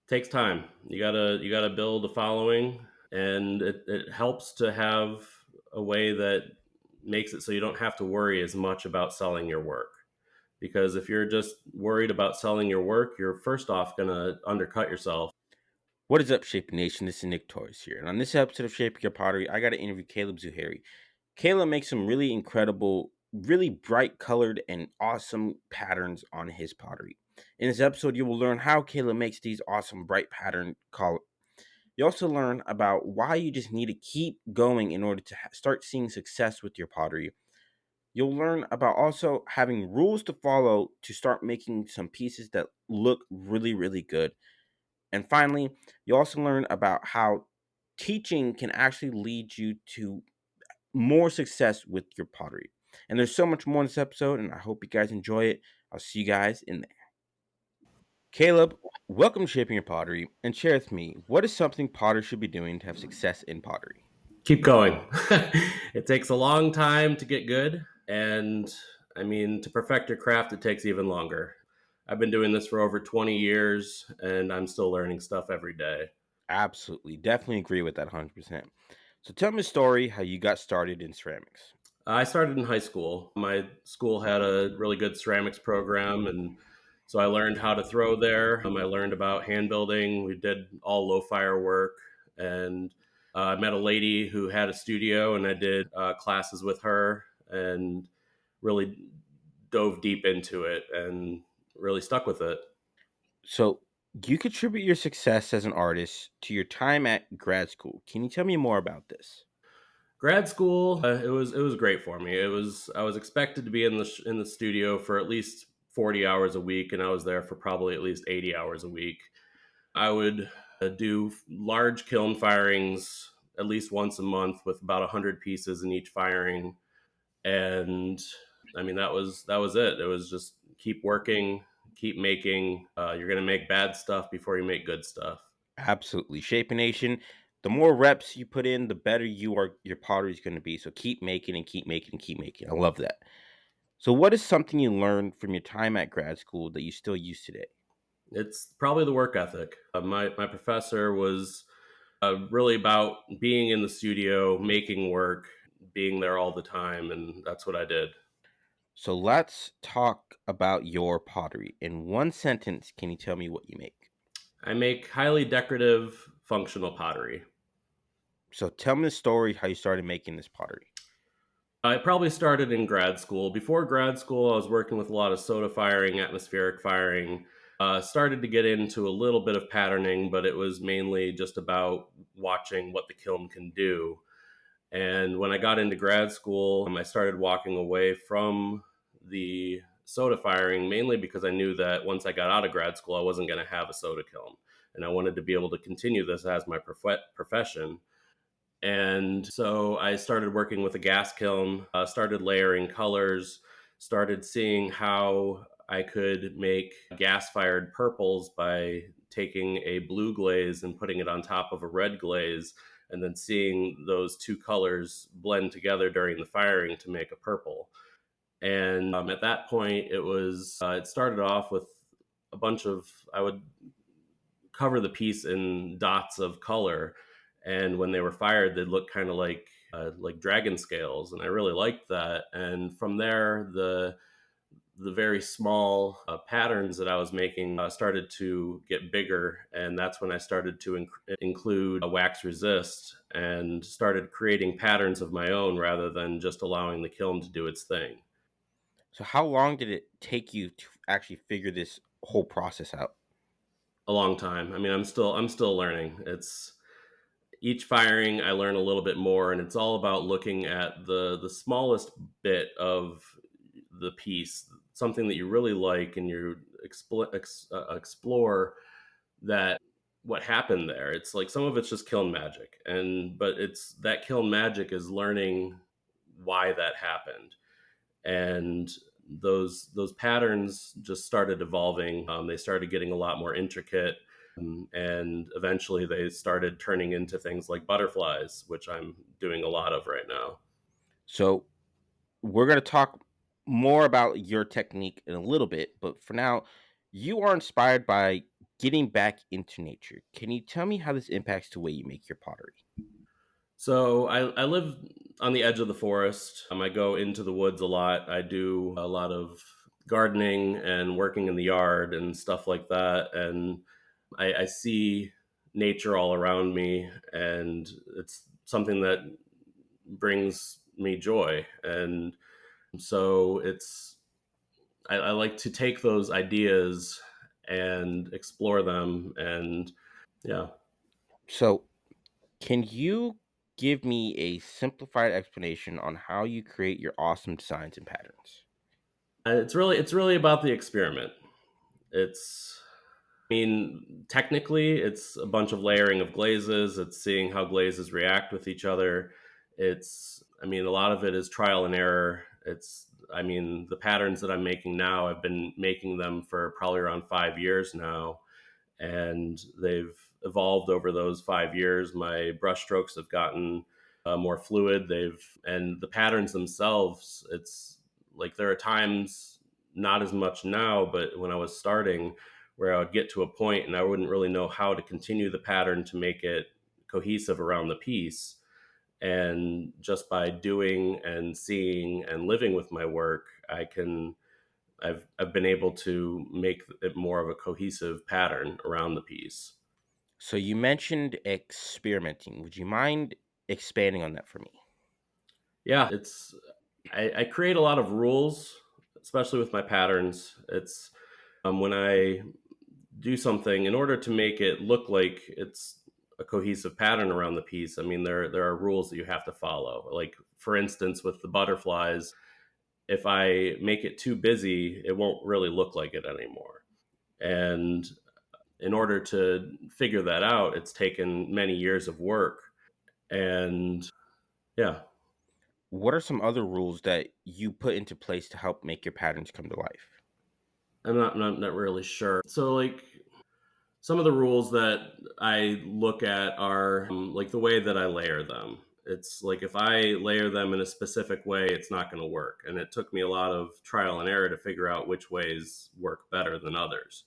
Takes time. You gotta build a following, and it helps to have a way that makes it so you don't have to worry as much about selling your work. Because if you're just worried about selling your work, you're first off gonna undercut yourself. What is up, Shaping Nation? This is Nick Torres here. And on this episode of Shaping Your Pottery, I got to interview Caleb Zuhari. Caleb makes some really incredible, really bright colored, and awesome patterns on his pottery. In this episode, you will learn how Caleb makes these awesome, bright pattern color. You also learn about why you just need to keep going in order to start seeing success with your pottery. You'll learn about also having rules to follow to start making some pieces that look really, really good. And finally, you also learn about how teaching can actually lead you to more success with your pottery. And there's so much more in this episode, and I hope you guys enjoy it. I'll see you guys in there. Caleb, welcome to Shaping Your Pottery, and share with me what is something potters should be doing to have success in pottery. Keep going. It takes a long time to get good, and I mean, to perfect your craft, it takes even longer. I've been doing this for over 20 years, and I'm still learning stuff every day. Absolutely, definitely agree with that 100%. So tell me a story how you got started in ceramics. I started in high school. My school had a really good ceramics program, and so I learned how to throw there. I learned about hand building. We did all low fire work, and I met a lady who had a studio, and I did classes with her, and really dove deep into it, and really stuck with it. So you contribute your success as an artist to your time at grad school. Can you tell me more about this? Grad school, it was great for me. I was expected to be in the studio for at least 40 hours a week, and I was there for probably at least 80 hours a week. I would do large kiln firings at least once a month with about 100 pieces in each firing, and I mean that was it. It was just keep working, keep making. You're gonna make bad stuff before you make good stuff. Absolutely. Shape Nation, the more reps you put in, the better your pottery is going to be. So keep making and keep making and keep making. I love that. So what is something you learned from your time at grad school that you still use today? It's probably the work ethic. My professor was really about being in the studio, making work, being there all the time, and that's what I did. So let's talk about your pottery. In one sentence, can you tell me what you make? I make highly decorative functional pottery. So tell me the story how you started making this pottery. I probably started in grad school. Before grad school, I was working with a lot of soda firing, atmospheric firing. Started to get into a little bit of patterning, but it was mainly just about watching what the kiln can do. And when I got into grad school, I started walking away from the soda firing mainly because I knew that once I got out of grad school, I wasn't going to have a soda kiln. And I wanted to be able to continue this as my profession. And so I started working with a gas kiln, started layering colors, started seeing how I could make gas fired purples by taking a blue glaze and putting it on top of a red glaze, and then seeing those two colors blend together during the firing to make a purple. And at that point, it started off with a bunch of, I would cover the piece in dots of color, and when they were fired, they looked kind of like dragon scales, and I really liked that. And from there, the very small patterns that I was making started to get bigger, and that's when I started to include a wax resist and started creating patterns of my own rather than just allowing the kiln to do its thing. So how long did it take you to actually figure this whole process out? A long time. I mean, I'm still learning. It's each firing I learn a little bit more, and it's all about looking at the smallest bit of the piece, something that you really like, and you explore that what happened there. It's like some of it's just kiln magic, and but it's that kiln magic is learning why that happened, and those patterns just started evolving. They started getting a lot more intricate, and eventually they started turning into things like butterflies, which I'm doing a lot of right now. So we're going to talk more about your technique in a little bit, but for now, you are inspired by getting back into nature. Can you tell me how this impacts the way you make your pottery? So I live on the edge of the forest. I go into the woods a lot. I do a lot of gardening and working in the yard and stuff like that. And I see nature all around me, and it's something that brings me joy. And so I like to take those ideas and explore them. And yeah, So, can you give me a simplified explanation on how you create your awesome designs and patterns? it's really about the experiment. It's I mean, technically, it's a bunch of layering of glazes. It's seeing how glazes react with each other. I mean, a lot of it is trial and error. I mean, the patterns that I'm making now, I've been making them for probably around 5 years now, and they've evolved over those 5 years. My brush strokes have gotten more fluid. And the patterns themselves, it's like there are times, not as much now, but when I was starting, where I would get to a point and I wouldn't really know how to continue the pattern to make it cohesive around the piece. And just by doing and seeing and living with my work, I've been able to make it more of a cohesive pattern around the piece. So, you mentioned experimenting. Would you mind expanding on that for me? Yeah, I create a lot of rules, especially with my patterns. It's when I do something in order to make it look like it's a cohesive pattern around the piece. I mean, there are rules that you have to follow. Like for instance, with the butterflies, if I make it too busy, it won't really look like it anymore. And in order to figure that out, it's taken many years of work. And yeah, What are some other rules that you put into place to help make your patterns come to life? I'm not really sure. So like some of the rules that I look at are like the way that I layer them. It's like if I layer them in a specific way, it's not going to work. And it took me a lot of trial and error to figure out which ways work better than others.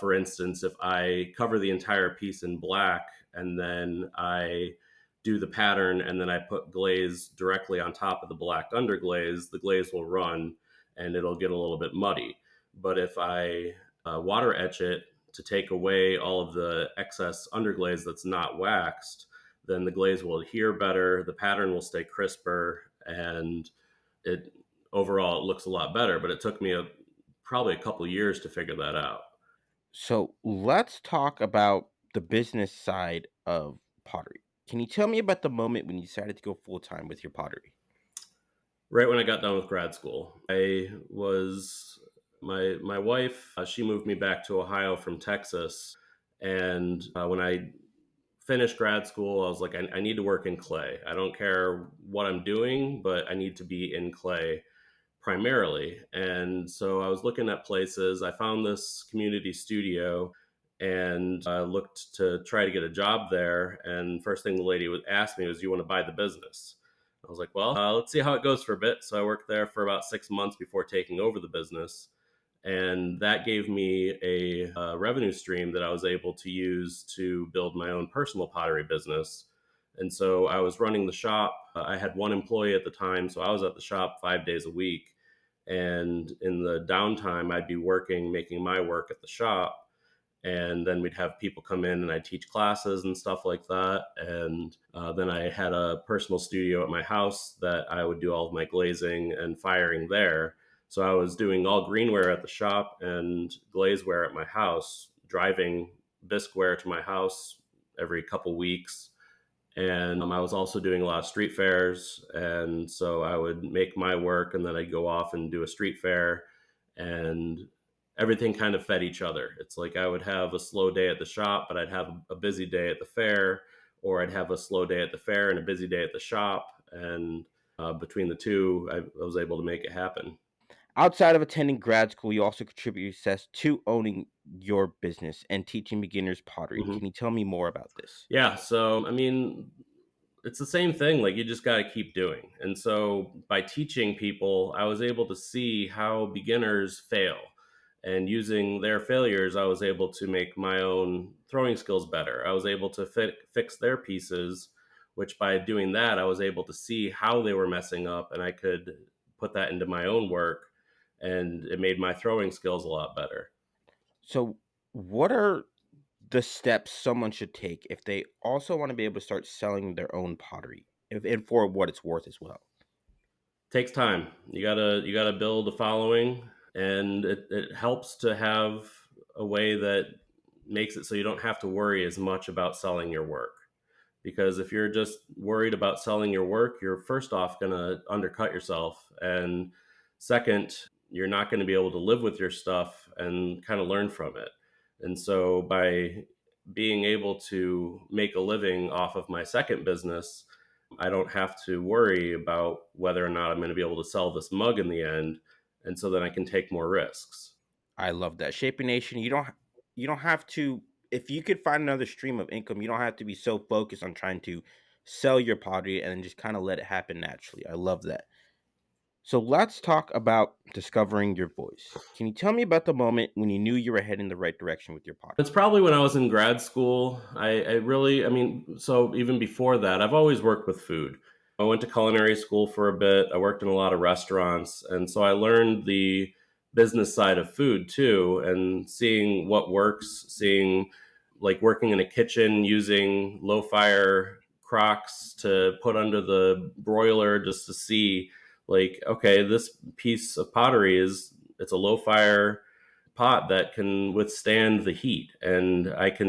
For instance, if I cover the entire piece in black and then I do the pattern and then I put glaze directly on top of the black underglaze, the glaze will run and it'll get a little bit muddy. But if I water etch it to take away all of the excess underglaze that's not waxed, then the glaze will adhere better, the pattern will stay crisper, and it overall it looks a lot better. But it took me probably a couple of years to figure that out. So, let's talk about the business side of pottery. Can you tell me about the moment when you decided to go full time with your pottery? Right when I got done with grad school, I was my wife. She moved me back to Ohio from Texas, and when I finished grad school, I was like, I need to work in clay. I don't care what I'm doing, but I need to be in clay primarily. And so I was looking at places. I found this community studio and I looked to try to get a job there. And first thing the lady would ask me was, "You want to buy the business?" I was like, "Well, let's see how it goes for a bit." So I worked there for about 6 months before taking over the business. And that gave me a revenue stream that I was able to use to build my own personal pottery business. And so I was running the shop. I had one employee at the time, so I was at the shop 5 days a week. And in the downtime, I'd be working, making my work at the shop. And then we'd have people come in and I'd teach classes and stuff like that. And then I had a personal studio at my house that I would do all of my glazing and firing there. So I was doing all greenware at the shop and glazeware at my house, driving bisqueware to my house every couple weeks. And I was also doing a lot of street fairs. And so I would make my work and then I'd go off and do a street fair. And everything kind of fed each other. It's like I would have a slow day at the shop, but I'd have a busy day at the fair, or I'd have a slow day at the fair and a busy day at the shop. And between the two, I was able to make it happen. Outside of attending grad school, you also contribute your success to owning your business and teaching beginners pottery. Hmm. Can you tell me more about this? Yeah. So, I mean, it's the same thing. Like you just got to keep doing. And so by teaching people, I was able to see how beginners fail. And using their failures, I was able to make my own throwing skills better. I was able to fix their pieces, which by doing that, I was able to see how they were messing up, and I could put that into my own work, and it made my throwing skills a lot better. So, what are the steps someone should take if they also want to be able to start selling their own pottery, if, and for what it's worth as well? Takes time. You gotta build a following, and it helps to have a way that makes it so you don't have to worry as much about selling your work. Because if you're just worried about selling your work, you're first off going to undercut yourself, and second, you're not going to be able to live with your stuff and kind of learn from it. And so by being able to make a living off of my second business, I don't have to worry about whether or not I'm going to be able to sell this mug in the end, and so then I can take more risks. I love that. Shaping Nation, you don't have to, if you could find another stream of income, you don't have to be so focused on trying to sell your pottery and then just kind of let it happen naturally. I love that. So let's talk about discovering your voice. Can you tell me about the moment when you knew you were heading the right direction with your It's pottery? probably when I was in grad school. I really, I mean, so even before that, I've always worked with food. I went to culinary school for a bit. I worked in a lot of restaurants. And so I learned the business side of food too, and seeing what works, seeing like working in a kitchen using low fire crocks to put under the broiler just to see, like, okay, this piece of pottery it's a low fire pot that can withstand the heat, and I'd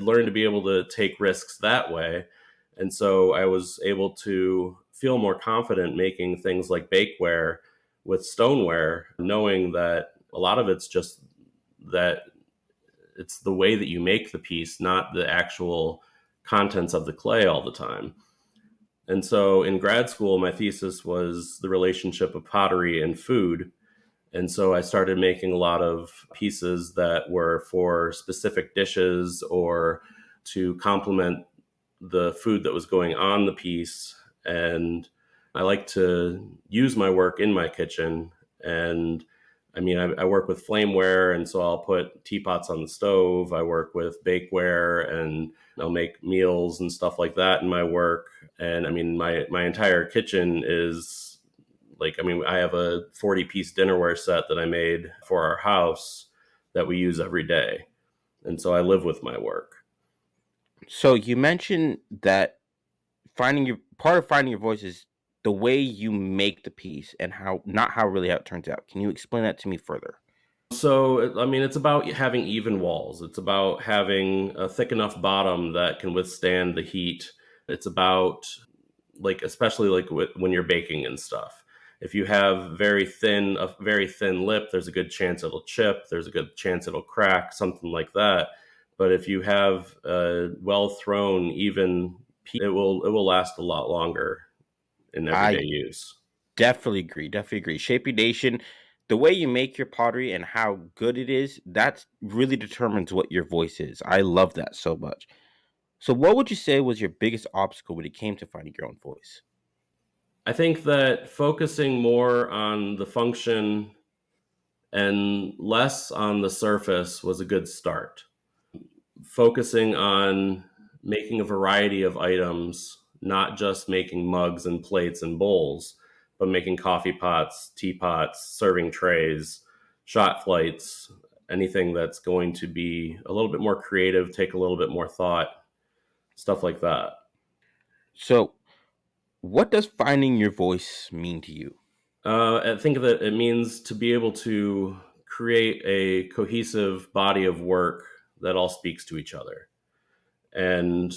learned to be able to take risks that way. And so I was able to feel more confident making things like bakeware with stoneware, knowing that a lot of it's just that it's the way that you make the piece, not the actual contents of the clay all the time. And so in grad school, my thesis was the relationship of pottery and food. And so I started making a lot of pieces that were for specific dishes or to complement the food that was going on the piece. And I like to use my work in my kitchen. And I mean, I work with flameware, and so I'll put teapots on the stove. I work with bakeware, and I'll make meals and stuff like that in my work. And I mean, my entire kitchen is like, I mean, I have a 40-piece dinnerware set that I made for our house that we use every day. And so I live with my work. So you mentioned that finding your part of finding your voice is the way you make the piece and how not how really how it turns out. Can you explain that to me further? So, I mean, it's about having even walls. It's about having a thick enough bottom that can withstand the heat. It's about, like, especially like when you're baking and stuff. If you have a very thin lip, there's a good chance it'll chip. There's a good chance it'll crack, something like that. But if you have a well thrown, even, it will last a lot longer in everyday I use. definitely agree. Definitely agree. Shaping Nation, the way you make your pottery and how good it is, that really determines what your voice is. I love that so much. So, what would you say was your biggest obstacle when it came to finding your own voice? I think that focusing more on the function and less on the surface was a good start. Focusing on making a variety of items, not just making mugs and plates and bowls, but making coffee pots, teapots, serving trays, shot flights, anything that's going to be a little bit more creative, take a little bit more thought, stuff like that. So, what does finding your voice mean to you? I think that it means to be able to create a cohesive body of work that all speaks to each other. And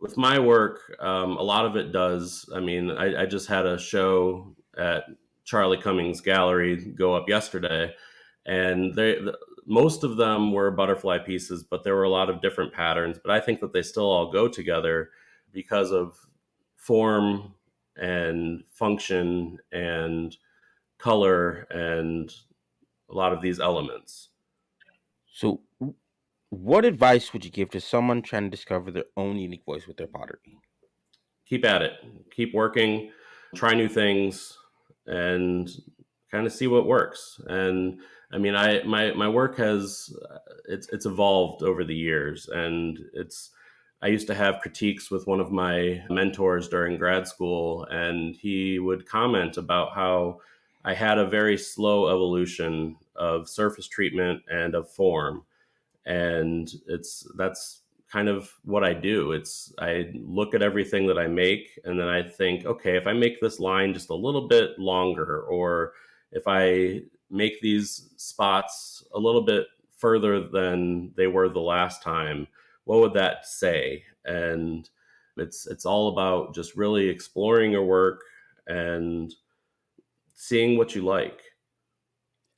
with my work, a lot of it does. I mean, I just had a show at Charlie Cummings Gallery go up yesterday, and most of them were butterfly pieces, but there were a lot of different patterns. But I think that they still all go together because of form and function and color and a lot of these elements. So, what advice would you give to someone trying to discover their own unique voice with their pottery? Keep at it, keep working, try new things, and kind of see what works. And I mean, my work has it's evolved over the years, and it's I used to have critiques with one of my mentors during grad school, and he would comment about how I had a very slow evolution of surface treatment and of form, and that's kind of what I do. It's I look at everything that I make, and then I think, okay, if I make this line just a little bit longer, or if I make these spots a little bit further than they were the last time, what would that say? And it's all about just really exploring your work and seeing what you like.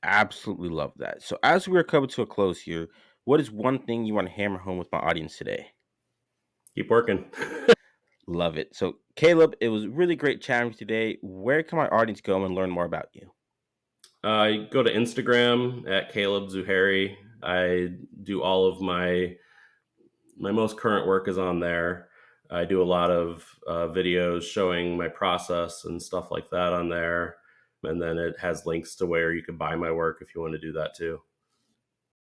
Absolutely love that. So, as we are coming to a close here, what is one thing you want to hammer home with my audience today? Keep working. Love it. So, Caleb, it was really great chatting with you today. Where can my audience go and learn more about you? I go to Instagram at Caleb Zuhari. I do all of my most current work is on there. I do a lot of videos showing my process and stuff like that on there, and then it has links to where you can buy my work if you want to do that too.